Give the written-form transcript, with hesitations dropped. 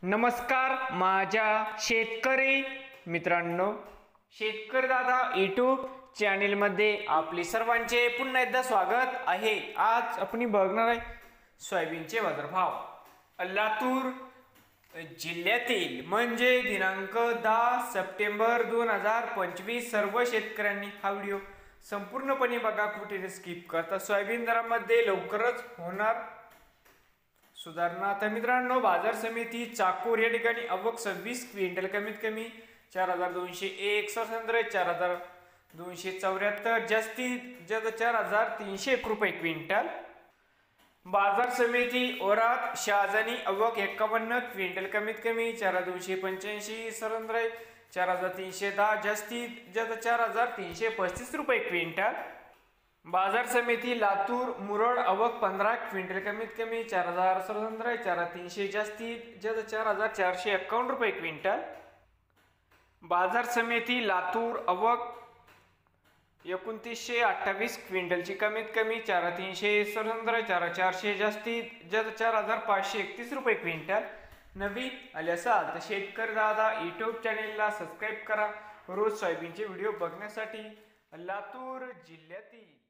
नमस्कार माझ्या शेतकरी मित्रांनो, शेतकरी दादा यूट्यूब चॅनेलमध्ये आपले सर्वांचे पुन्हा एकदा स्वागत आहे। आज आपण बघणार आहे सोयाबीनचे बाजारभाव। लातूर जिल्ह्यातील म्हणजे दिनांक 10 सप्टेंबर 2025 सर्व शेतकऱ्यांनी हा व्हिडिओ संपूर्णपणे बघा, कुठे स्किप करता। सोयाबीन दरामध्ये लवकरच होणार सुधारणा। तर मित्रांनो, बाजार समिती चाकूर या ठिकाणी आवक 26 क्विंटल, कमीत कमी 4201, सरसंद्र 4274, जास्तीत जास्त 4301 रुपये क्विंटल। बाजार समिती औराद शहाजानी आवक 51 क्विंटल, कमीत कमी 4285, सरसंद्र 4310, जास्तीत जास्त 4335 रुपये क्विंटल। बाजार समिती लातूर मुरड आवक 15 क्विंटल, कमीत कमी 4000, सरसंद्र 4300, जास्तीत जास्त 4451 रुपये क्विंटल। बाजार समिती लातूर आवक 2928 क्विंटलची, कमीत कमी 4300, सरसंद्र 4400, जास्तीत जास्त 4531 रुपये क्विंटल। नवीन आले असाल तर शेतकरी दादा यूट्यूब चॅनेलला सबस्क्राईब करा रोज सोयाबीनचे व्हिडिओ बघण्यासाठी। लातूर जिल्ह्यातील